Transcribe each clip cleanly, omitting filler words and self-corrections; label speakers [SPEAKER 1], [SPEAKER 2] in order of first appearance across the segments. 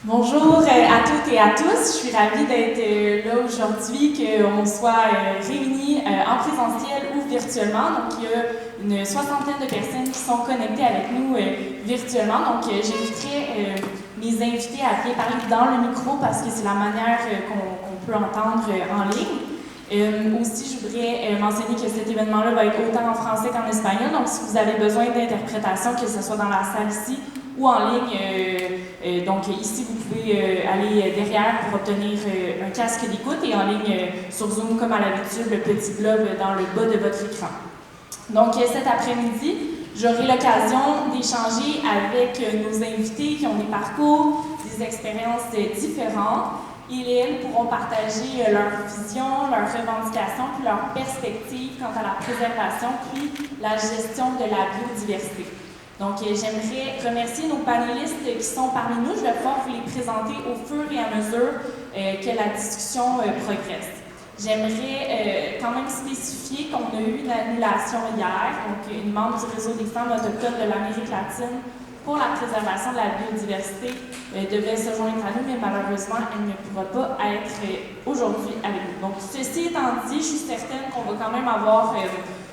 [SPEAKER 1] Bonjour à toutes et à tous. Je suis ravie d'être là aujourd'hui, qu'on soit réunis en présentiel ou virtuellement. Donc, il y a une soixantaine de personnes qui sont connectées avec nous virtuellement. Donc, j'inviterai mes invités à bien parler dans le micro parce que c'est la manière qu'on peut entendre en ligne. Aussi, je voudrais mentionner que cet événement-là va être autant en français qu'en espagnol. Donc, si vous avez besoin d'interprétation, que ce soit dans la salle ici ou en ligne, donc ici, vous pouvez aller derrière pour obtenir un casque d'écoute et en ligne sur Zoom, comme à l'habitude, le petit globe dans le bas de votre écran. Donc, cet après-midi, j'aurai l'occasion d'échanger avec nos invités qui ont des parcours, des expériences différentes. Ils et elles pourront partager leur vision, leurs revendications, puis leurs perspectives quant à la préservation, puis la gestion de la biodiversité. Donc, j'aimerais remercier nos panélistes qui sont parmi nous. Je vais pouvoir vous les présenter au fur et à mesure que la discussion progresse. J'aimerais quand même spécifier qu'on a eu une annulation hier, donc une membre du réseau des femmes autochtones de l'Amérique latine pour la préservation de la biodiversité devait se joindre à nous, mais malheureusement, elle ne pourra pas être aujourd'hui avec nous. Donc, ceci étant dit, je suis certaine qu'on va quand même avoir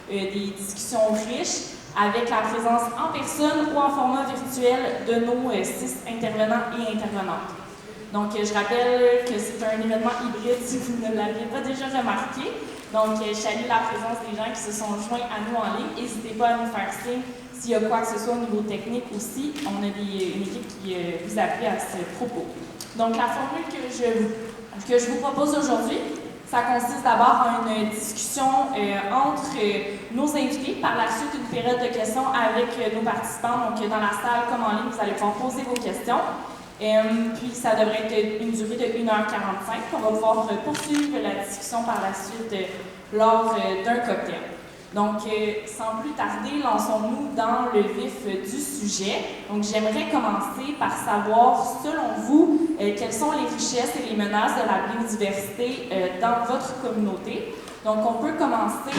[SPEAKER 1] des discussions riches avec la présence en personne ou en format virtuel de nos 6 intervenants et intervenantes. Donc, je rappelle que c'est un événement hybride si vous ne l'aviez pas déjà remarqué. Donc, je salue la présence des gens qui se sont joints à nous en ligne. N'hésitez pas à nous faire signe s'il y a quoi que ce soit au niveau technique aussi. On a une équipe qui vous appuie à ce propos. Donc, la formule que je vous propose aujourd'hui, ça consiste d'abord en une discussion entre nos invités, par la suite une période de questions avec nos participants. Donc, dans la salle comme en ligne, vous allez pouvoir poser vos questions. Puis, ça devrait être une durée de 1h45. On va pouvoir poursuivre la discussion par la suite lors d'un cocktail. Donc, sans plus tarder, lançons-nous dans le vif du sujet. Donc, j'aimerais commencer par savoir, selon vous, quelles sont les richesses et les menaces de la biodiversité dans votre communauté. Donc, on peut commencer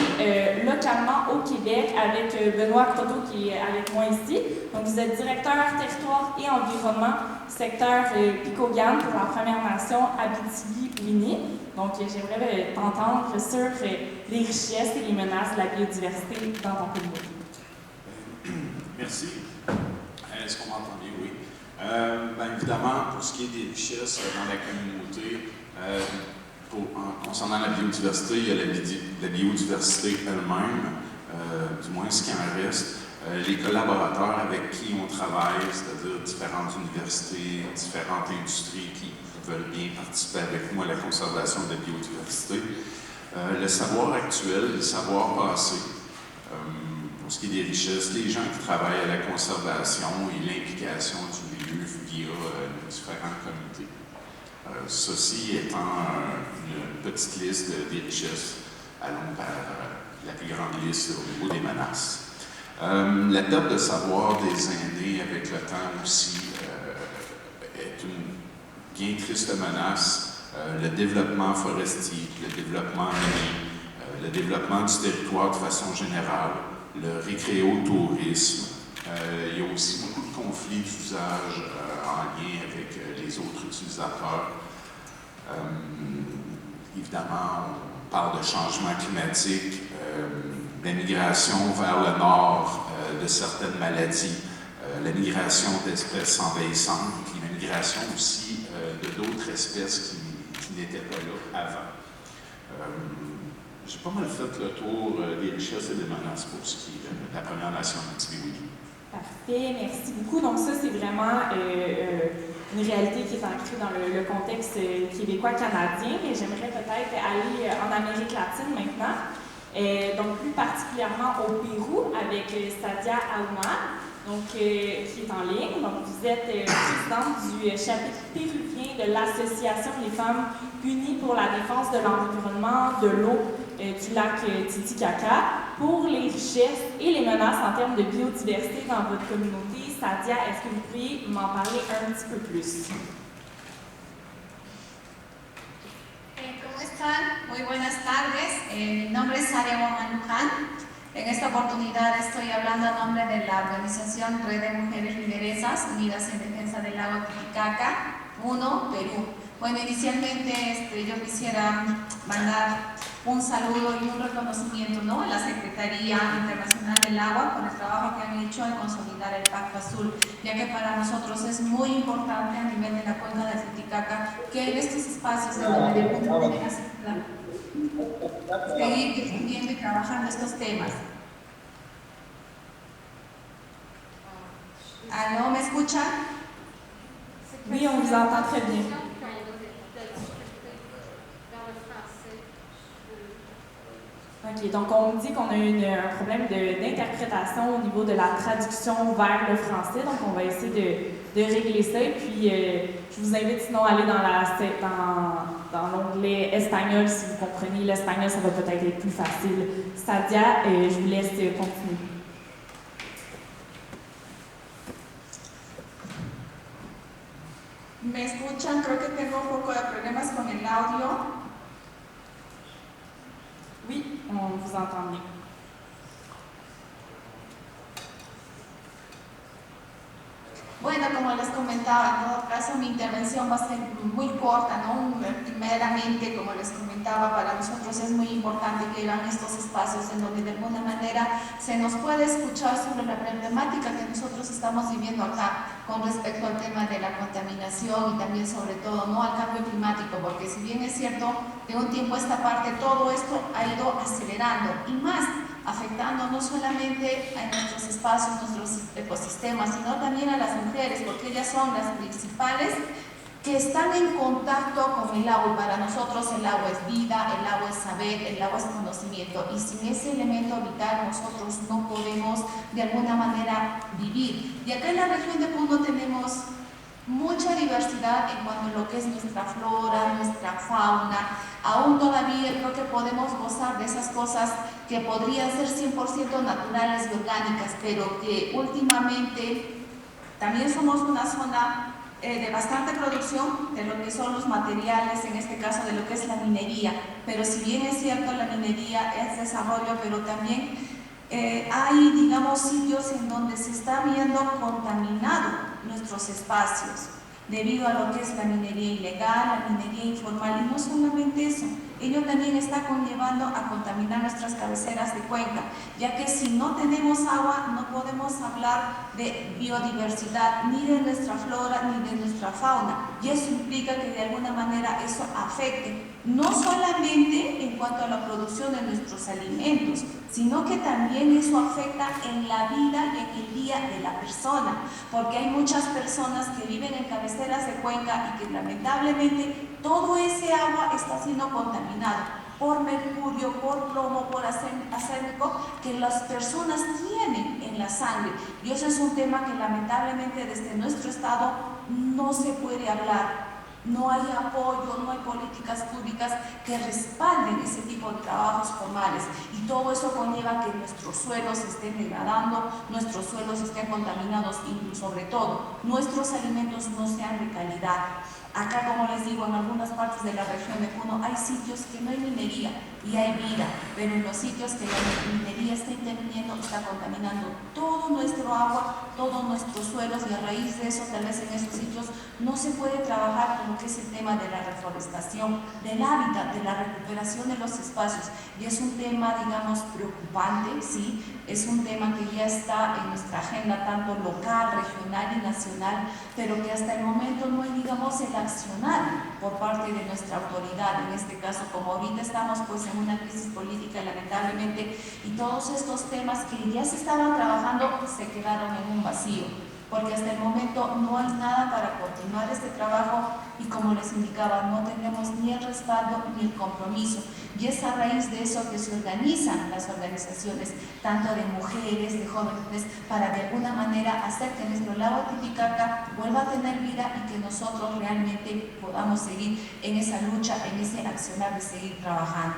[SPEAKER 1] localement au Québec avec Benoît Croteau qui est avec moi ici. Donc, vous êtes directeur territoire et environnement, secteur Picogan pour la Première Nation Abitibi-Winnie. Donc, j'aimerais t'entendre sur les richesses et les menaces de la biodiversité dans ton communauté.
[SPEAKER 2] Merci. Est-ce qu'on m'entend bien? Oui. Évidemment, pour ce qui est des richesses dans la communauté, concernant la biodiversité, il y a la biodiversité elle-même, du moins ce qui en reste. Les collaborateurs avec qui on travaille, c'est-à-dire différentes universités, différentes industries qui veulent bien participer avec nous à la conservation de la biodiversité. Le savoir actuel, le savoir passé, pour ce qui est des richesses, les gens qui travaillent à la conservation et l'implication du milieu via nos différents comités. Ceci étant une petite liste des richesses, allons vers la plus grande liste au niveau des menaces. La perte de savoir des aînés avec le temps aussi est une bien triste menace. Le développement forestier, le développement minier, le développement du territoire de façon générale, le récréotourisme. Il y a aussi beaucoup de conflits d'usage en lien avec les autres utilisateurs. Évidemment, on parle de changement climatique, la migration vers le nord de certaines maladies, la migration d'espèces envahissantes, puis la migration aussi de d'autres espèces qui n'étaient pas là avant. J'ai pas mal fait le tour des richesses et des menaces pour ce qui est de la Première Nation Abitibi-Winnie.
[SPEAKER 1] Parfait, merci beaucoup. Donc ça, c'est vraiment une réalité qui est ancrée dans le contexte québécois-canadien, mais j'aimerais peut-être aller en Amérique latine maintenant. Donc plus particulièrement au Pérou avec Sadia Ahumad, qui est en ligne. Donc vous êtes présidente du chapitre péruvien de l'Association des femmes unies pour la défense de l'environnement, de l'eau du lac Titicaca, pour les richesses et les menaces en termes de biodiversité dans votre communauté. Sadia, est-ce que vous pourriez m'en parler un petit peu plus?
[SPEAKER 3] ¿Cómo están? Muy buenas tardes. Mi nombre es Sadia Ahumad Luján. En esta oportunidad estoy hablando a nombre de la organización Red de Mujeres Lideresas Unidas en Defensa del Lago Titicaca. 1, Perú. Bueno, inicialmente yo quisiera mandar un saludo y un reconocimiento, ¿no?, a la Secretaría Internacional del Agua por el trabajo que han hecho en consolidar el Pacto Azul, ya que para nosotros es muy importante a nivel de la cuenca del Titicaca que en estos espacios en donde de alguna manera se pueda seguir difundiendo y trabajando estos temas. ¿Aló, me escuchan?
[SPEAKER 1] Oui, on vous entend très bien. OK, donc on me dit qu'on a un problème d'interprétation au niveau de la traduction vers le français, donc on va essayer de régler ça. Et puis, je vous invite sinon à aller dans l'onglet espagnol, si vous comprenez l'espagnol, ça va peut-être être plus facile. Sadia, je vous laisse continuer.
[SPEAKER 3] ¿Me escuchan? Creo que tengo un poco de problemas con el audio.
[SPEAKER 1] Oui, on vous entend bien.
[SPEAKER 3] Bueno, como les comentaba, en todo caso mi intervención va a ser muy corta, ¿no? Primeramente, como les comentaba, para nosotros es muy importante que hagan estos espacios en donde de alguna manera se nos puede escuchar sobre la problemática que nosotros estamos viviendo acá con respecto al tema de la contaminación y también sobre todo, ¿no?, al cambio climático, porque si bien es cierto, de un tiempo a esta parte todo esto ha ido acelerando y más afectando no solamente a nuestros espacios, nuestros ecosistemas, sino también a las mujeres, porque ellas son las principales que están en contacto con el agua. Y para nosotros el agua es vida, el agua es saber, el agua es conocimiento. Y sin ese elemento vital nosotros no podemos de alguna manera vivir. Y acá en la región de Puno tenemos mucha diversidad en cuanto a lo que es nuestra flora, nuestra fauna. Aún todavía creo que podemos gozar de esas cosas que podrían ser 100% naturales y orgánicas, pero que últimamente también somos una zona de bastante producción de lo que son los materiales, en este caso de lo que es la minería. Pero si bien es cierto, la minería es desarrollo, pero también hay, digamos, sitios en donde se está viendo contaminado nuestros espacios debido a lo que es la minería ilegal, la minería informal, y no solamente eso, ello también está conllevando a contaminar nuestras cabeceras de cuenca, ya que si no tenemos agua no podemos hablar de biodiversidad, ni de nuestra flora, ni de nuestra fauna, y eso implica que de alguna manera eso afecte, no solamente en cuanto a la producción de nuestros alimentos, sino que también eso afecta en la vida y en el día de la persona, porque hay muchas personas que viven en cabeceras de cuenca y que lamentablemente todo ese agua está siendo contaminado por mercurio, por plomo, por arsénico que las personas tienen en la sangre, y eso es un tema que lamentablemente desde nuestro estado no se puede hablar. No hay apoyo, no hay políticas públicas que respalden ese tipo de trabajos formales, y todo eso conlleva que nuestros suelos se estén degradando, nuestros suelos estén contaminados y sobre todo nuestros alimentos no sean de calidad. Acá, como les digo, en algunas partes de la región de Puno hay sitios que no hay minería y hay vida, pero en los sitios que la minería está interviniendo está contaminando todo nuestro agua, todos nuestros suelos, y a raíz de eso tal vez en esos sitios no se puede trabajar con lo que es el tema de la reforestación, del hábitat, de la recuperación de los espacios, y es un tema, digamos, preocupante, ¿sí? Es un tema que ya está en nuestra agenda tanto local, regional y nacional, pero que hasta el momento no hay, digamos, el accionar por parte de nuestra autoridad. En este caso, como ahorita estamos pues en una crisis política lamentablemente, y todos estos temas que ya se estaban trabajando se quedaron en un vacío, porque hasta el momento no hay nada para continuar este trabajo, y como les indicaba, no tenemos ni el respaldo ni el compromiso, y es a raíz de eso que se organizan las organizaciones, tanto de mujeres, de jóvenes, para de alguna manera hacer que nuestro lago Titicaca vuelva a tener vida y que nosotros realmente podamos seguir en esa lucha, en ese accionar de seguir trabajando.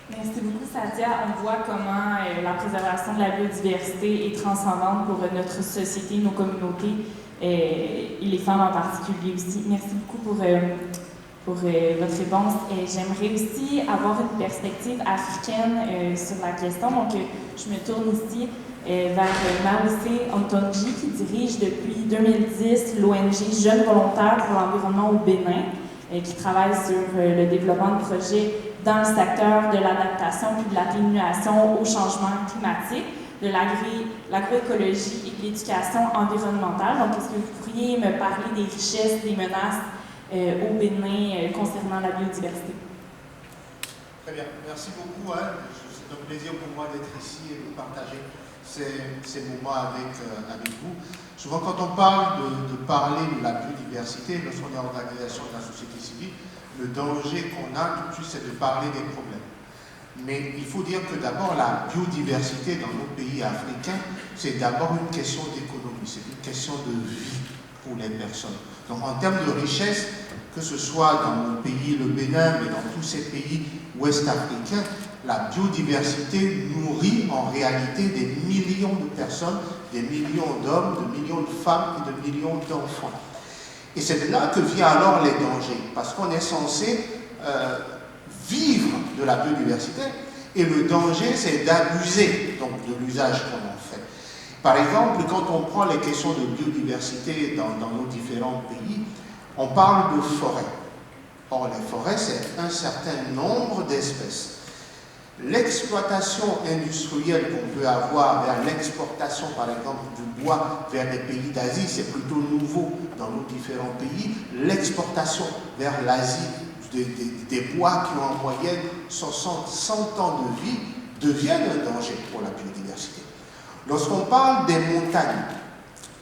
[SPEAKER 1] Merci beaucoup, Sadia. On voit comment la préservation de la biodiversité est transcendante pour notre société, nos communautés, et les femmes en particulier aussi. Merci beaucoup pour votre réponse. J'aimerais aussi avoir une perspective africaine sur la question. Donc, je me tourne ici vers Maoussé Ontonji, qui dirige depuis 2010 l'ONG Jeunes Volontaires pour l'Environnement au Bénin, qui travaille sur le développement de projets dans le secteur de l'adaptation et de l'atténuation au changement climatique, de l'agroécologie et de l'éducation environnementale. Donc, est-ce que vous pourriez me parler des richesses, des menaces au Bénin concernant la biodiversité?
[SPEAKER 4] Très bien, merci beaucoup. C'est un plaisir pour moi d'être ici et de partager ces moments avec vous. Souvent, quand on parle de parler de la biodiversité, lorsqu'on est en organisation de la société civile, le danger qu'on a tout de suite, c'est de parler des problèmes. Mais il faut dire que d'abord, la biodiversité dans nos pays africains, c'est d'abord une question d'économie, c'est une question de vie pour les personnes. Donc, en termes de richesse, que ce soit dans mon pays, le Bénin, mais dans tous ces pays ouest-africains, la biodiversité nourrit en réalité des millions de personnes, des millions d'hommes, de millions de femmes et de millions d'enfants. Et c'est de là que viennent alors les dangers, parce qu'on est censé vivre de la biodiversité, et le danger, c'est d'abuser donc de l'usage qu'on en fait. Par exemple, quand on prend les questions de biodiversité dans nos différents pays, on parle de forêts. Or, les forêts, c'est un certain nombre d'espèces. L'exploitation industrielle qu'on peut avoir vers l'exportation, par exemple, du bois vers les pays d'Asie, c'est plutôt nouveau dans nos différents pays. L'exportation vers l'Asie des bois qui ont en moyenne 60, 100 ans de vie deviennent un danger pour la biodiversité. Lorsqu'on parle des montagnes,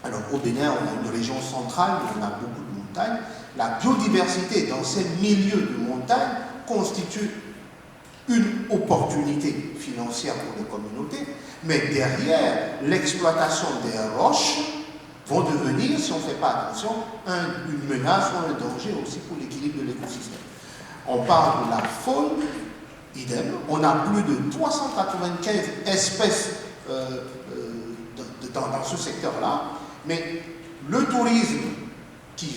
[SPEAKER 4] alors au Bénin, on a une région centrale, où on a beaucoup de montagnes. La biodiversité dans ces milieux de montagne constitue une opportunité financière pour les communautés, mais derrière, l'exploitation des roches vont devenir, si on ne fait pas attention, une menace ou un danger aussi pour l'équilibre de l'écosystème. On parle de la faune, idem, on a plus de 395 espèces dans ce secteur-là, mais le tourisme qui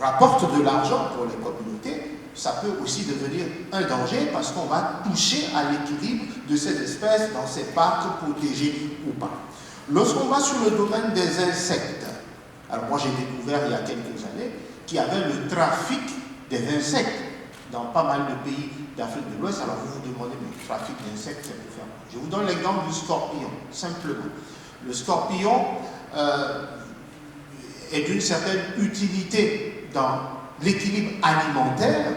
[SPEAKER 4] rapporte de l'argent pour les communautés, ça peut aussi devenir un danger parce qu'on va toucher à l'équilibre de ces espèces dans ces parcs protégés ou pas. Lorsqu'on va sur le domaine des insectes, alors moi j'ai découvert il y a quelques années qu'il y avait le trafic des insectes dans pas mal de pays d'Afrique de l'Ouest. Alors vous vous demandez, mais le trafic d'insectes, c'est pour faire quoi? Je vous donne l'exemple du scorpion, simplement. Le scorpion est d'une certaine utilité dans l'équilibre alimentaire,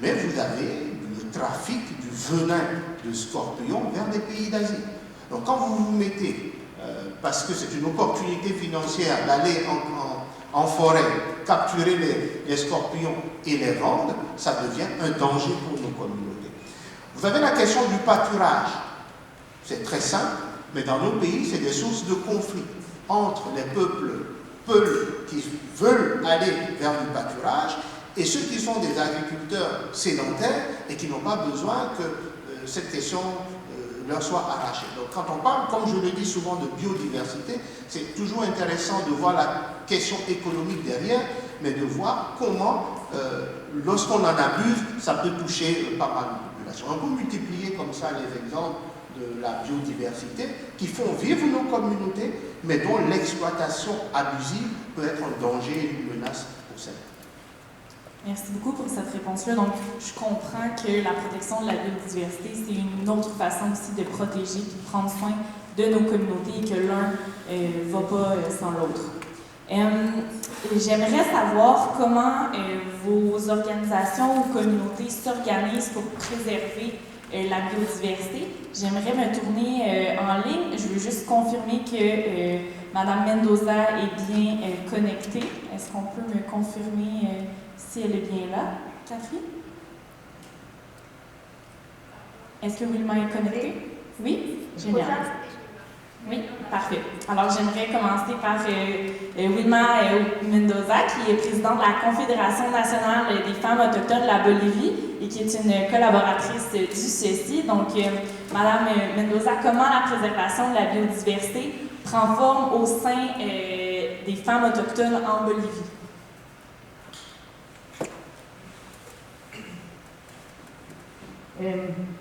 [SPEAKER 4] mais vous avez le trafic du venin de scorpion vers des pays d'Asie. Donc quand vous vous mettez, parce que c'est une opportunité financière d'aller en forêt, capturer les scorpions et les vendre, ça devient un danger pour nos communautés. Vous avez la question du pâturage. C'est très simple, mais dans nos pays, c'est des sources de conflit entre les peuples peuls qui veulent aller vers du pâturage et ceux qui sont des agriculteurs sédentaires et qui n'ont pas besoin que cette question leur soit arrachée. Donc quand on parle, comme je le dis souvent, de biodiversité, c'est toujours intéressant de voir la question économique derrière, mais de voir comment, lorsqu'on en abuse, ça peut toucher pas mal de populations. On peut multiplier comme ça les exemples de la biodiversité qui font vivre nos communautés, mais dont l'exploitation abusive peut être un danger et une menace pour celles.
[SPEAKER 1] Merci beaucoup pour cette réponse-là. Donc, je comprends que la protection de la biodiversité, c'est une autre façon aussi de protéger et de prendre soin de nos communautés et que l'un ne va pas sans l'autre. J'aimerais savoir comment vos organisations ou communautés s'organisent pour préserver la biodiversité. J'aimerais me tourner en ligne. Je veux juste confirmer que Mme Mendoza est bien connectée. Est-ce qu'on peut me confirmer si elle est bien là, Catherine? Est-ce que Wilma est connectée? Oui? Génial. Oui, parfait. Alors, j'aimerais commencer par Wilma Mendoza, qui est présidente de la Confédération nationale des femmes autochtones de la Bolivie et qui est une collaboratrice du CECI. Donc, Madame Mendoza, comment la préservation de la biodiversité prend forme au sein des femmes autochtones en Bolivie?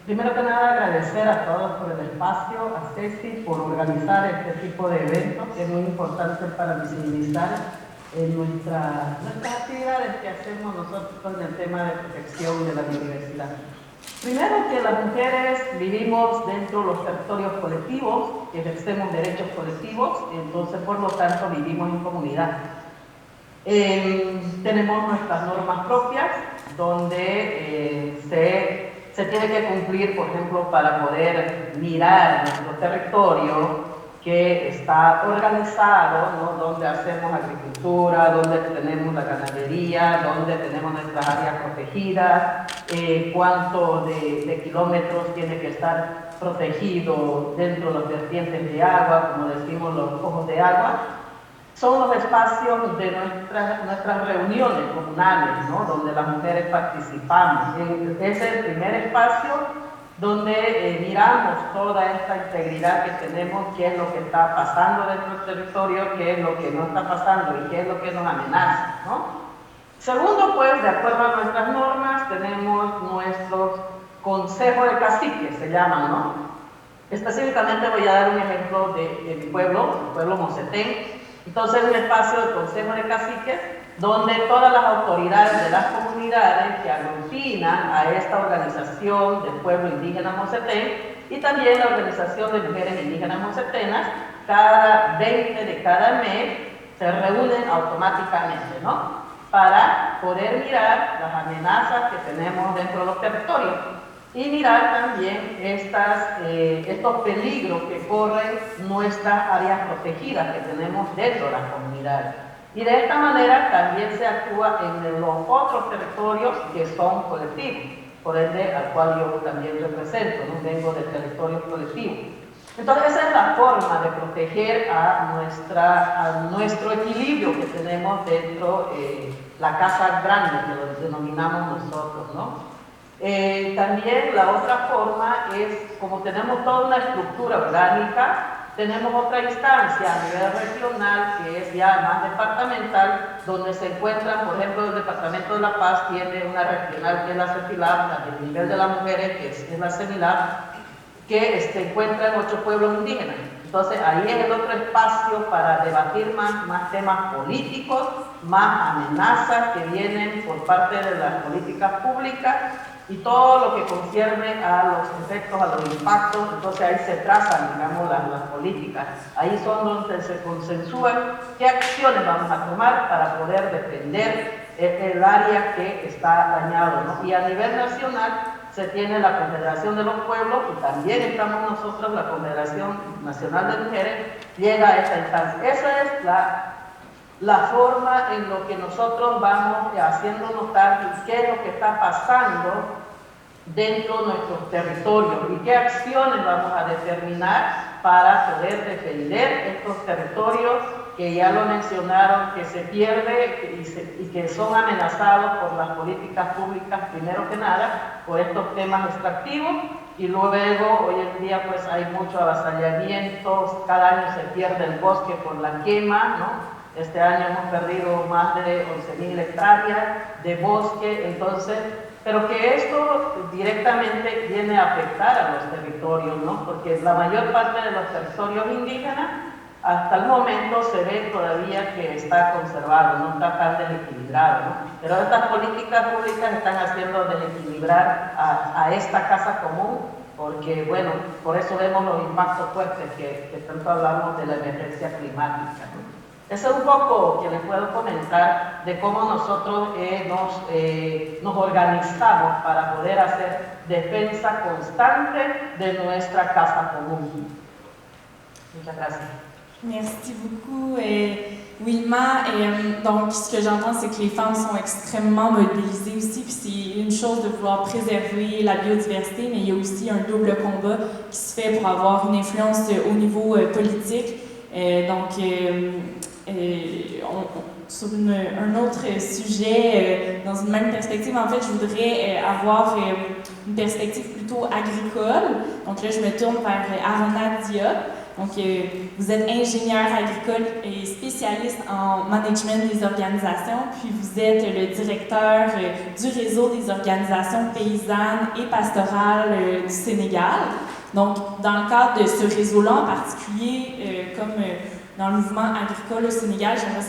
[SPEAKER 5] Primero que nada, agradecer a todos por el espacio, a Ceci por organizar este tipo de eventos, que es muy importante para visibilizar nuestras actividades que hacemos nosotros en el tema de protección de la biodiversidad. Primero, que las mujeres vivimos dentro de los territorios colectivos, que ejercemos derechos colectivos, entonces por lo tanto vivimos en comunidad. Tenemos nuestras normas propias, donde se tiene que cumplir, por ejemplo, para poder mirar nuestro territorio, que está organizado, ¿no? Donde hacemos agricultura, donde tenemos la ganadería, donde tenemos nuestras áreas protegidas, cuánto de kilómetros tiene que estar protegido dentro de los vertientes de agua, como decimos los ojos de agua. Son los espacios de nuestras reuniones comunales, ¿no? Donde las mujeres participamos. Es el primer espacio donde miramos toda esta integridad que tenemos, qué es lo que está pasando dentro del territorio, qué es lo que no está pasando y qué es lo que nos amenaza, ¿no? Segundo, pues, de acuerdo a nuestras normas, tenemos nuestros consejos de caciques, se llaman, ¿no? Específicamente voy a dar un ejemplo de mi pueblo, el pueblo Moncetén. Entonces, un espacio de consejo de caciques, donde todas las autoridades de las comunidades que aglutinan a esta organización del pueblo indígena Moncetén y también la organización de mujeres indígenas moncetenas, cada 20 de cada mes se reúnen automáticamente, ¿no? Para poder mirar las amenazas que tenemos dentro de los territorios y mirar también estos peligros que corren nuestras áreas protegidas que tenemos dentro de las comunidades. Y de esta manera también se actúa en los otros territorios que son colectivos, por ende al cual yo también represento, ¿no? Vengo de territorios colectivos. Entonces esa es la forma de proteger a nuestro equilibrio que tenemos dentro de la casa grande, que lo denominamos nosotros, ¿no? También la otra forma es, como tenemos toda una estructura orgánica, tenemos otra instancia a nivel regional que es ya más departamental, donde se encuentran, por ejemplo, el Departamento de La Paz tiene una regional que es la CEPILAB, la del nivel de las mujeres, que es la CEMILAB, que se encuentra en 8 pueblos indígenas. Entonces ahí es el otro espacio para debatir más temas políticos, más amenazas que vienen por parte de las políticas públicas y todo lo que concierne a los efectos, a los impactos. Entonces ahí se trazan, digamos, las políticas. Ahí son donde se consensúan qué acciones vamos a tomar para poder defender el área que está dañado, ¿no? Y a nivel nacional se tiene la Confederación de los Pueblos y también estamos nosotros, la Confederación Nacional de Mujeres, llega a esta instancia. Esa es la forma en lo que nosotros vamos haciendo notar qué es lo que está pasando dentro de nuestros territorios y qué acciones vamos a determinar para poder defender estos territorios que ya lo mencionaron, que se pierde y que son amenazados por las políticas públicas, primero que nada, por estos temas extractivos, y luego hoy en día pues hay mucho avasallamiento, cada año se pierde el bosque por la quema, ¿no? Este año hemos perdido más de 11.000 hectáreas de bosque, entonces, pero que esto directamente viene a afectar a los territorios, ¿no? Porque la mayor parte de los territorios indígenas hasta el momento se ve todavía que está conservado, no está tan desequilibrado, ¿no? Pero estas políticas públicas están haciendo desequilibrar a esta casa común, porque, bueno, por eso vemos los impactos fuertes que tanto hablamos de la emergencia climática, ¿no? Eso es un poco que les puedo comentar de cómo nosotros nos organizamos para poder hacer defensa constante de nuestra casa común. Muchas gracias.
[SPEAKER 1] Merci beaucoup, Wilma. Donc, ce que j'entends, c'est que les femmes sont extrêmement mobilisées aussi, puis c'est une chose de vouloir préserver la biodiversité, mais il y a aussi un double combat qui se fait pour avoir une influence au niveau politique. Sur un autre sujet, dans une même perspective, en fait, je voudrais avoir une perspective plutôt agricole. Donc là, je me tourne vers Arona Diop. Donc, vous êtes ingénieur agricole et spécialiste en management des organisations, puis vous êtes le directeur du réseau des organisations paysannes et pastorales du Sénégal. Donc, dans le cadre de ce réseau-là en particulier, comme dans le mouvement agricole au Sénégal, j'aimerais